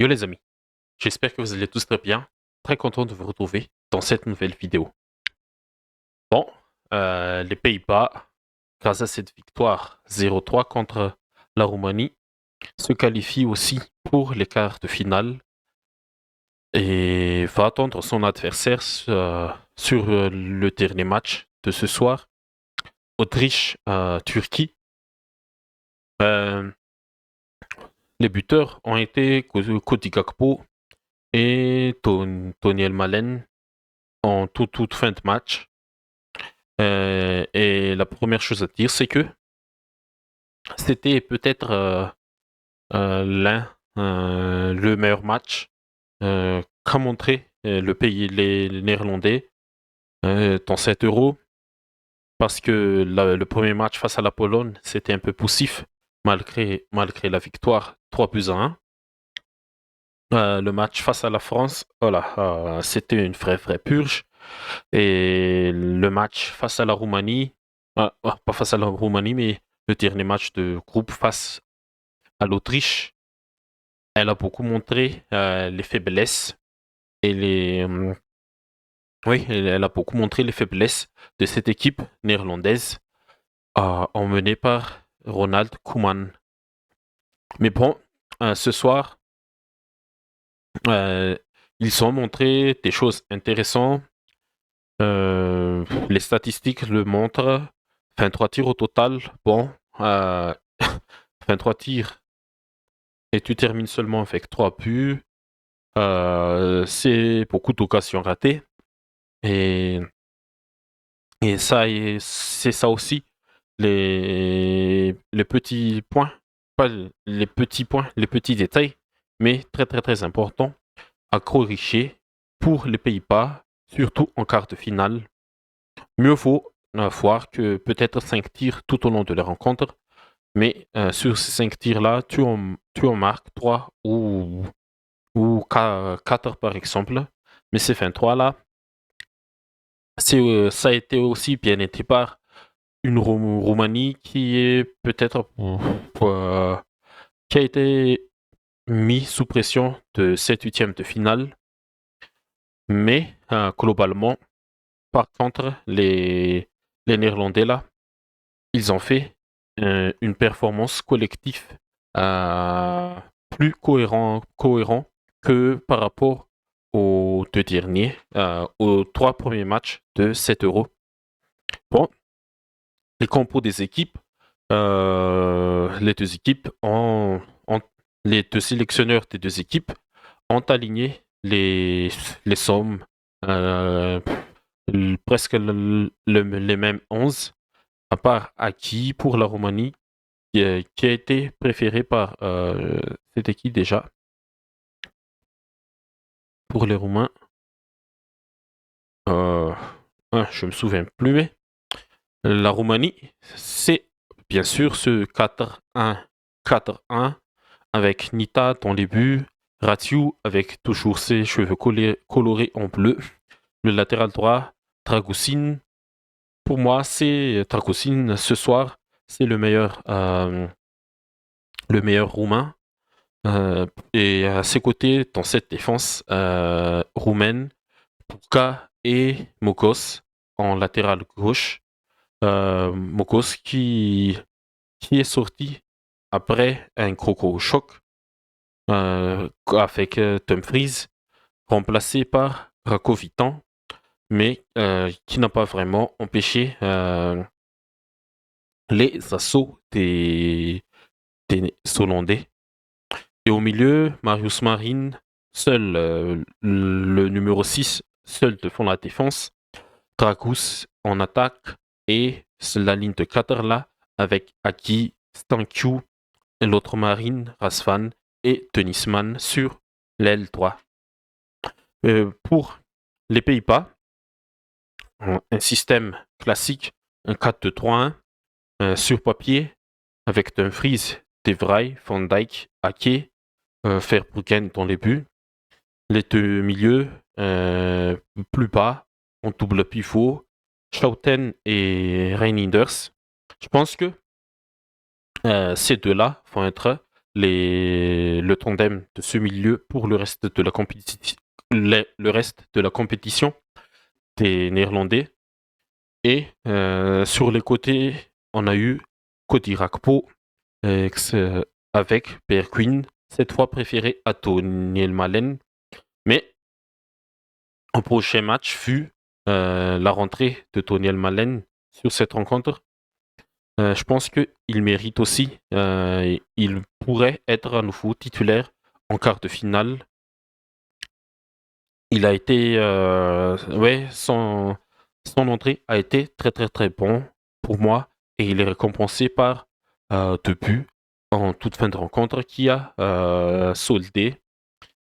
Yo les amis, j'espère que vous allez tous très bien. Très content de vous retrouver dans cette nouvelle vidéo. Bon, les Pays-Bas, grâce à cette victoire 0-3 contre la Roumanie, se qualifient aussi pour les quarts de finale et va attendre son adversaire sur le dernier match de ce soir, Autriche-Turquie. Les buteurs ont été Cody Gakpo et Tony Elmalen en toute fin de match. Et la première chose à dire, c'est que c'était peut-être le meilleur match qu'a montré le pays, les Néerlandais dans cet euro, parce que le premier match face à la Pologne, c'était un peu poussif, malgré la victoire 3-1. Le match face à la France, voilà, c'était une vraie purge. Et le match face à la Roumanie, pas face à la Roumanie, mais le dernier match de groupe face à l'Autriche, elle a beaucoup montré les faiblesses et oui, elle a beaucoup montré les faiblesses de cette équipe néerlandaise, emmenée par Ronald Koeman. Mais bon, ce soir, euh, ils ont montré des choses intéressantes. Les statistiques le montrent. 23 tirs au total. Bon, 23 tirs et tu termines seulement avec 3 buts. C'est beaucoup d'occasions ratées. Et, et ça, c'est ça aussi. Les petits points, pas les petits points, les petits détails, mais très important à corriger pour les Pays-Bas, surtout en quart de finale. Mieux vaut voir que peut-être 5 tirs tout au long de la rencontre, mais sur ces 5 tirs-là, tu en marques 3 ou 4 par exemple. Mais ces 23-là, ça a été aussi bien été par une Roumanie qui est peut-être qui a été mis sous pression de cette huitième de finale. Mais globalement, par contre, les Néerlandais là, ils ont fait une performance collective euh, plus cohérent que par rapport aux deux derniers, aux 3 premiers matchs de 7 euros. Bon, les compos des équipes, les deux équipes les deux sélectionneurs des deux équipes ont aligné les sommes, euh, presque les mêmes 11, à part Aki pour la Roumanie, qui a été préféré par c'était qui déjà pour les Roumains. Euh, je me souviens plus, mais la Roumanie, c'est bien sûr ce 4-1 avec Nita dans les buts, Ratiu avec toujours ses cheveux colorés en bleu, le latéral droit, Dragusin. Pour moi, c'est Dragusin ce soir, c'est le meilleur roumain. Et à ses côtés, dans cette défense roumaine, Puka et Mokos en latéral gauche. Mokos qui est sorti après un croco choc avec Dumfries, remplacé par Rakovitan, mais qui n'a pas vraiment empêché les assauts des Hollandais. Et au milieu, Marius Marin, seul le numéro 6, seul devant la défense. Dragous en attaque et la ligne de 4 là, avec Aki, Stankiu, l'autre Marine, Rasvan et Tenisman sur l'aile droit. Pour les Pays-Bas, un système classique, un 4-2-3-1 sur papier, avec Dumfries, De Vrij, Van Dijk, Ake, Verbruggen dans les buts. Les deux milieux plus bas, en double pivot, Schouten et Reyninders. Je pense que ces deux-là vont être le tandem de ce milieu pour le reste de la compétition, le reste de la compétition des Néerlandais. Et sur les côtés, on a eu Cody Rakpo avec Bergwijn, cette fois préféré à Tony Malen. Mais un prochain match fut la rentrée de Tony Malen sur cette rencontre. Je pense qu'il mérite aussi, il pourrait être à nouveau titulaire en quart de finale. Il a été, son entrée a été très très très bon pour moi et il est récompensé par 2 buts en toute fin de rencontre qui a soldé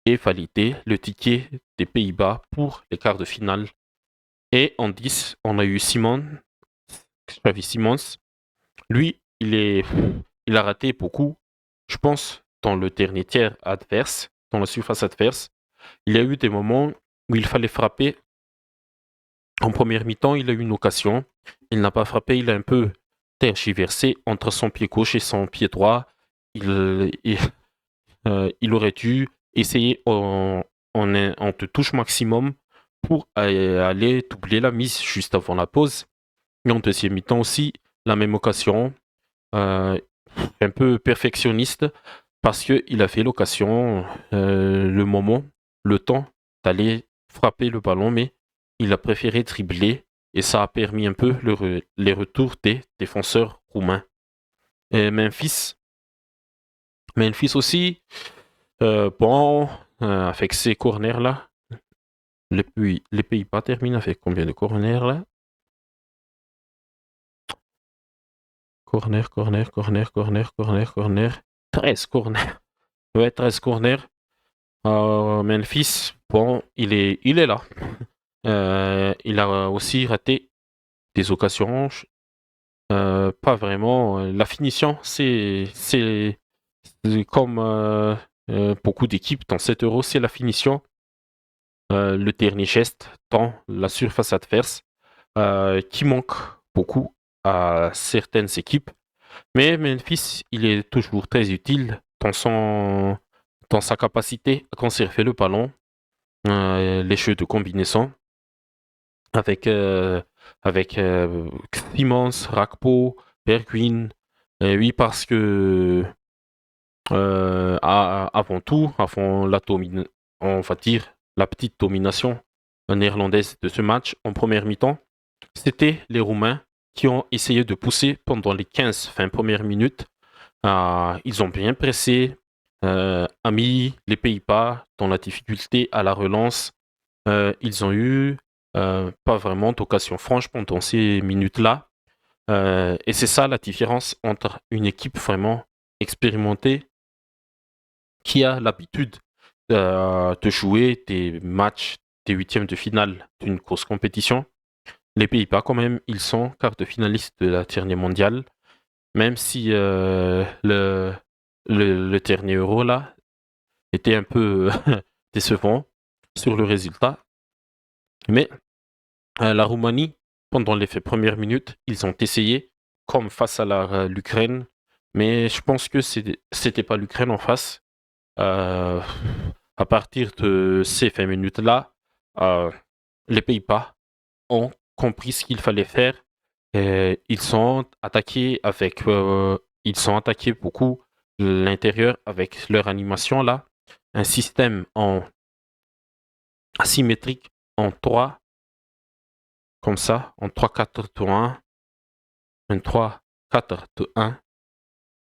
et validé le ticket des Pays-Bas pour les quarts de finale. Et en 10, on a eu Xavi Simons. Lui, il a raté beaucoup, je pense, dans le dernier tiers adverse, dans la surface adverse. Il y a eu des moments où il fallait frapper. En première mi-temps, il a eu une occasion. Il n'a pas frappé, il a un peu tergiversé entre son pied gauche et son pied droit. Il aurait dû essayer en touche maximum pour aller doubler la mise juste avant la pause. Et en deuxième mi-temps aussi, la même occasion. Un peu perfectionniste parce qu'il a fait l'occasion, le temps d'aller frapper le ballon, mais il a préféré dribbler et ça a permis un peu les retours des défenseurs roumains. Et Memphis aussi, avec ces corners-là, les Pays-Bas terminent avec combien de corners là? Corner. 13 corners. Ouais, 13 corners. Memphis, il est là. Il a aussi raté des occasions. Pas vraiment. La finition, c'est comme beaucoup d'équipes dans cet Euro, c'est la finition. Le dernier geste dans la surface adverse qui manque beaucoup à certaines équipes. Mais Memphis, il est toujours très utile dans sa capacité à conserver le ballon, les jeux de combinaison avec, Simons, Rakpo, Bergwijn. Oui, parce que avant on va dire la petite domination néerlandaise de ce match en première mi-temps, c'était les Roumains qui ont essayé de pousser pendant les 15-20 premières minutes. Ils ont bien pressé, a mis les Pays-Bas dans la difficulté à la relance. Ils ont eu pas vraiment d'occasion franche pendant ces minutes-là. Et c'est ça la différence entre une équipe vraiment expérimentée qui a l'habitude de jouer des matchs des huitièmes de finale d'une grosse compétition. Les Pays-Bas, quand même, ils sont quart de finalistes de la dernière mondiale, même si le dernier Euro là était un peu décevant sur le résultat. Mais la Roumanie, pendant les premières minutes, ils ont essayé, comme face à l'Ukraine, mais je pense que c'était pas l'Ukraine en face. À partir de ces 20 minutes-là, les Pays-Bas ont compris ce qu'il fallait faire. Et ils sont attaqués beaucoup l'intérieur avec leur animation là, un système en asymétrique en 3 comme ça, en 3-4-2-1, un 3-4-2-1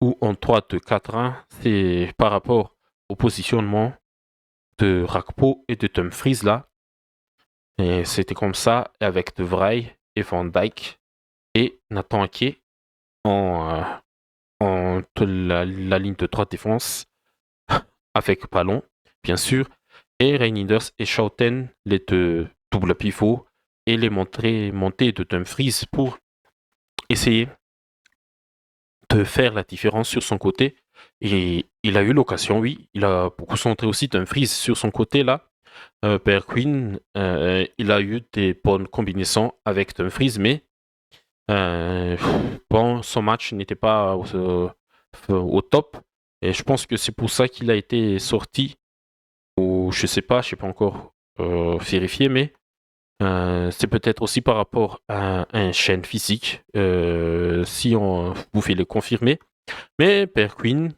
ou en 3-2-4-1, c'est par rapport au positionnement de Rakpo et de Dumfries là. Et c'était comme ça avec De Vrij et Van Dijk et Nathan Ake en la ligne de 3 défense avec ballon, bien sûr, et Reijnders et Schouten, les deux doubles pivots, et les montées de Dumfries pour essayer de faire la différence sur son côté. Et il a eu l'occasion, oui, il a beaucoup centré aussi Dumfries sur son côté là. Bergwijn, il a eu des bonnes combinaisons avec Dumfries, mais son match n'était pas au top. Et je pense que c'est pour ça qu'il a été sorti, ou je sais pas encore vérifié, mais c'est peut-être aussi par rapport à un chaîne physique, si on vous pouvez le confirmer. Mais Per Quinn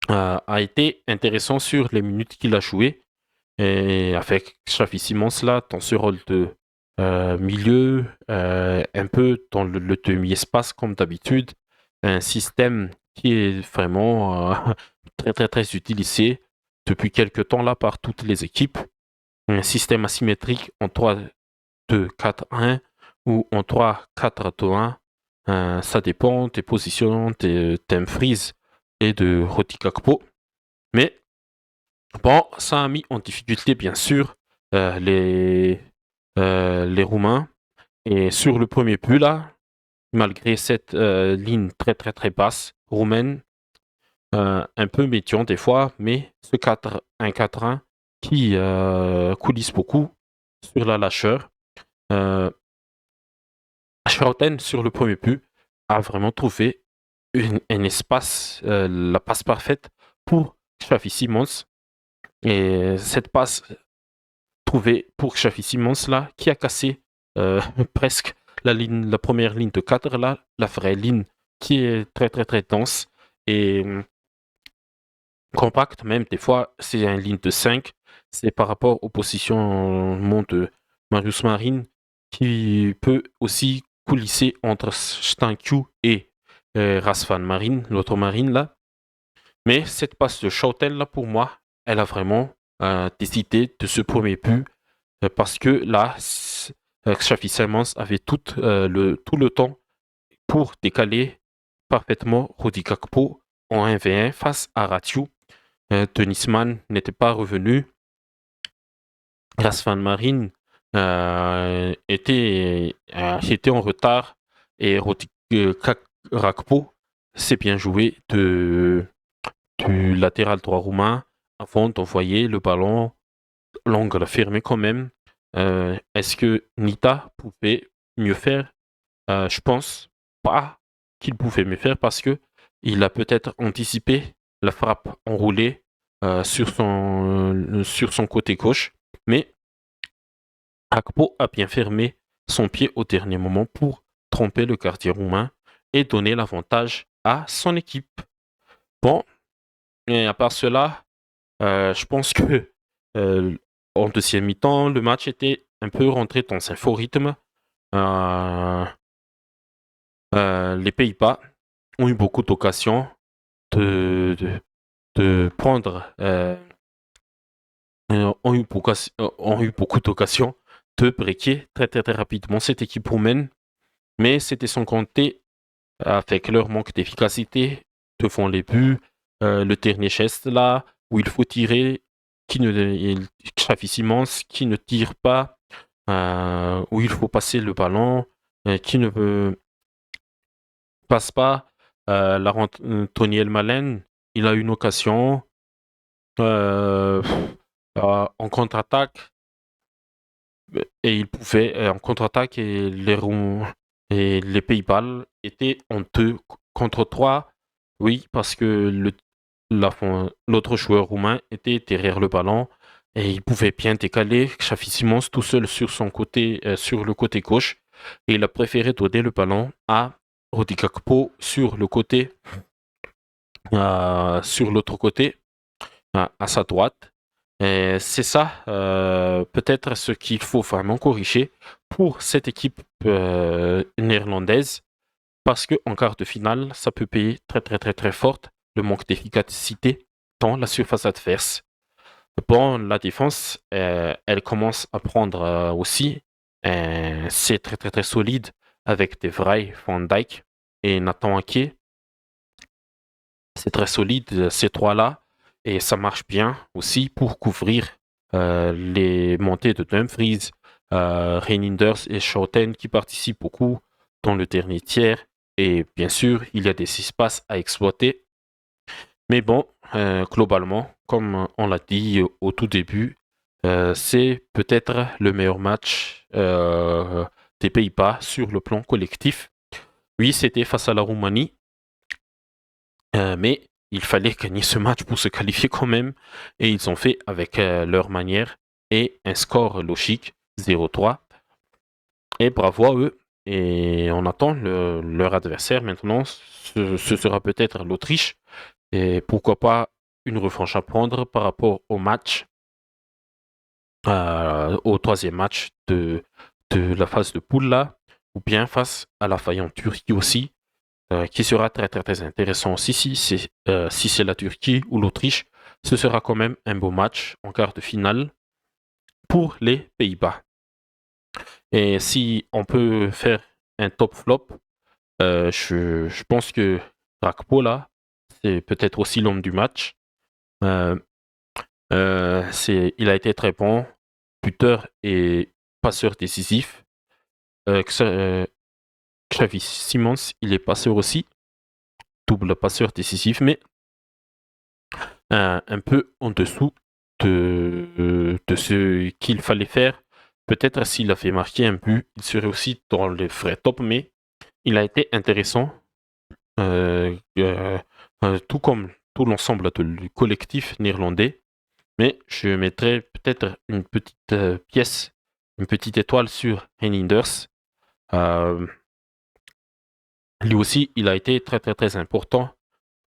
a été intéressant sur les minutes qu'il a joué. Et avec Xavi Simons là, dans ce rôle de milieu, un peu dans le demi-espace comme d'habitude, un système qui est vraiment très très très utilisé depuis quelques temps là par toutes les équipes. Un système asymétrique en 3-2-4-1 ou en 3-4-2-1. Ça dépend des positions de Dumfries et de Roti Gakpo. Mais bon, ça a mis en difficulté, bien sûr, euh, les, les Roumains. Et sur le premier but, là, malgré cette ligne très, très, très basse roumaine, un peu médian des fois, mais ce 4-1-4-1 qui coulisse beaucoup sur la lâcheur. Euh, Schouten, sur le premier but, a vraiment trouvé un espace, la passe parfaite pour Xavi Simons. Et cette passe trouvé pour Xavi Simons là, qui a cassé presque la première ligne de 4 là, la vraie ligne qui est très très très dense et compacte même. Des fois, c'est une ligne de 5. C'est par rapport aux positions de Marius Marin qui peut aussi coulisser entre Stankyu et Rasvan Marin, l'autre Marine là. Mais cette passe de Schouten là, pour moi, elle a vraiment décidé de ce premier but parce que là, Xavi Simons avait tout le temps pour décaler parfaitement Rudi Gakpo en 1v1 face à Ratiu. Denis Mann n'était pas revenu. Razvan Marin était en retard et Rudi Gakpo s'est bien joué du latéral droit roumain avant d'envoyer le ballon l'angle fermé quand même. Est-ce que Nita pouvait mieux faire? Je pense pas qu'il pouvait mieux faire parce que il a peut-être anticipé la frappe enroulée sur son côté gauche, mais Akpo a bien fermé son pied au dernier moment pour tromper le gardien roumain et donner l'avantage à son équipe. Bon, et à part cela, je pense que euh, en deuxième mi-temps, le match était un peu rentré dans un faux rythme. Euh, les Pays-Bas ont eu beaucoup d'occasions de, de, de prendre, ont eu beaucoup d'occasions de breaker très, très, très rapidement cette équipe roumaine, mais c'était sans compter avec leur manque d'efficacité devant les buts, le dernier geste là, où il faut tirer, Xavi Simons qui ne tire pas, où il faut passer le ballon, qui ne passe pas. Tony Elmalen, il a eu une occasion euh, en contre-attaque et il pouvait en contre-attaque et les Pays-Bas étaient en 2 contre 3. Oui, parce que l'autre joueur roumain était derrière le ballon et il pouvait bien décaler Xavi Simons tout seul sur son côté, sur le côté gauche. Et il a préféré donner le ballon à Rudi Gakpo sur l'autre côté, à sa droite. Et c'est ça, peut-être ce qu'il faut vraiment corriger pour cette équipe néerlandaise, parce qu'en quart de finale, ça peut payer très très très très forte le manque d'efficacité dans la surface adverse. Bon, la défense, elle commence à prendre aussi. C'est très très très solide avec des vrais Van Dijk et Nathan Ake. C'est très solide ces trois-là et ça marche bien aussi pour couvrir les montées de Dumfries, Reyninders et Schouten qui participent beaucoup dans le dernier tiers. Et bien sûr, il y a des espaces à exploiter. Mais bon, globalement, comme on l'a dit au tout début, c'est peut-être le meilleur match des Pays-Bas sur le plan collectif. Oui, c'était face à la Roumanie, mais il fallait gagner ce match pour se qualifier quand même. Et ils ont fait avec leur manière et un score logique, 0-3. Et bravo à eux. Et on attend leur adversaire maintenant. Ce sera peut-être l'Autriche. Et pourquoi pas une revanche à prendre par rapport au match, au troisième match de la phase de poule là, ou bien face à la faille en Turquie aussi, qui sera très très très intéressant aussi. Si c'est la Turquie ou l'Autriche, ce sera quand même un beau match en quart de finale pour les Pays-Bas. Et si on peut faire un top flop, je pense que Rakpo là, c'est peut-être aussi l'homme du match. Euh, il a été très bon, buteur et passeur décisif. Xavi Simons, il est passeur aussi, double passeur décisif, mais un peu en dessous de ce qu'il fallait faire. Peut-être s'il avait marqué un but, il serait aussi dans les vrais top, mais il a été intéressant, tout comme tout l'ensemble du collectif néerlandais. Mais je mettrais peut-être une petite pièce, une petite étoile sur Heninders. Euh, Lui aussi, il a été très très très important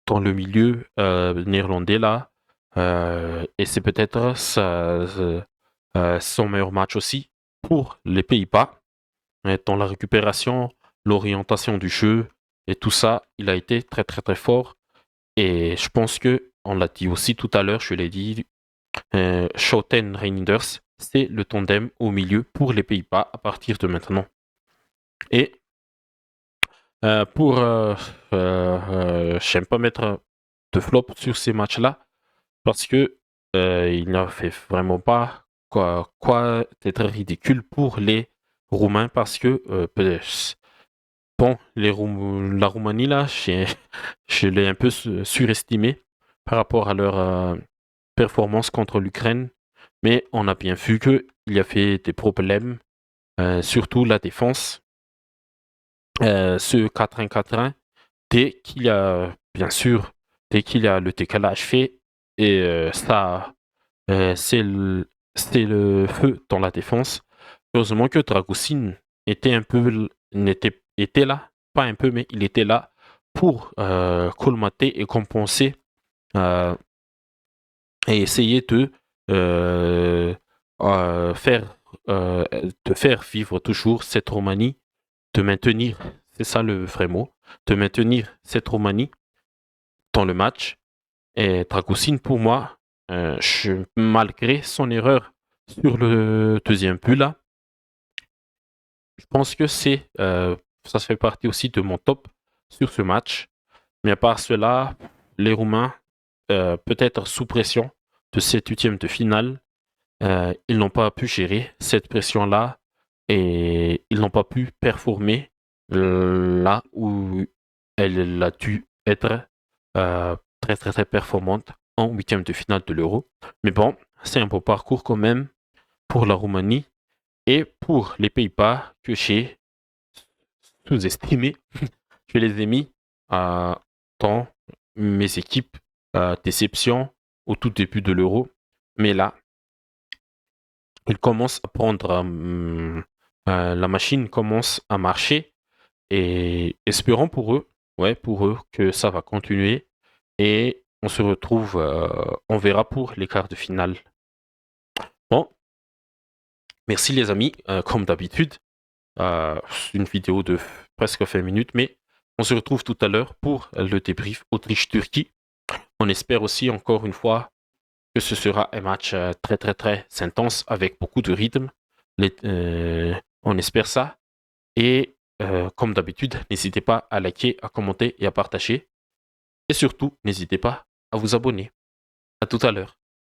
dans le milieu néerlandais là. Et c'est peut-être son meilleur match aussi pour les Pays-Bas. Dans la récupération, l'orientation du jeu et tout ça, il a été très très très fort. Et je pense que, on l'a dit aussi tout à l'heure, je l'ai dit, Schouten-Reinders, c'est le tandem au milieu pour les Pays-Bas à partir de maintenant. Et j'aime pas mettre de flop sur ces matchs-là parce que il n'a fait vraiment pas quoi d'être ridicule pour les Roumains parce que bon, la Roumanie là, je l'ai un peu surestimé par rapport à leur performance contre l'Ukraine, mais on a bien vu qu'il y avait des problèmes, surtout la défense. Ce 4-1-4-1, dès qu'il y a le décalage fait, et ça, c'est le feu dans la défense. Heureusement que Dragusin était là, pas un peu, mais il était là pour colmater et compenser euh, et essayer euh, faire, de faire vivre toujours cette Roumanie, de maintenir, c'est ça le vrai mot, de maintenir cette Roumanie dans le match. Et Dragusin, pour moi, malgré son erreur sur le deuxième but là, je pense que ça fait partie aussi de mon top sur ce match. Mais à part cela, les Roumains, peut-être sous pression de cette huitième de finale, ils n'ont pas pu gérer cette pression-là et ils n'ont pas pu performer là où elle a dû être très très très performante en huitième de finale de l'Euro. Mais bon, c'est un beau parcours quand même pour la Roumanie et pour les Pays-Bas que j'ai sous-estimé. Je les ai mis dans mes équipes déception au tout début de l'Euro. Mais là, ils commencent à prendre, la machine commence à marcher et espérons pour eux que ça va continuer et on se retrouve, on verra pour les quarts de finale. Bon, merci les amis, comme d'habitude, une vidéo de presque 20 minutes, mais on se retrouve tout à l'heure pour le débrief Autriche-Turquie. On espère aussi encore une fois que ce sera un match très très très intense avec beaucoup de rythme. On espère ça. Et comme d'habitude, n'hésitez pas à liker, à commenter et à partager. Et surtout, n'hésitez pas à vous abonner. À tout à l'heure.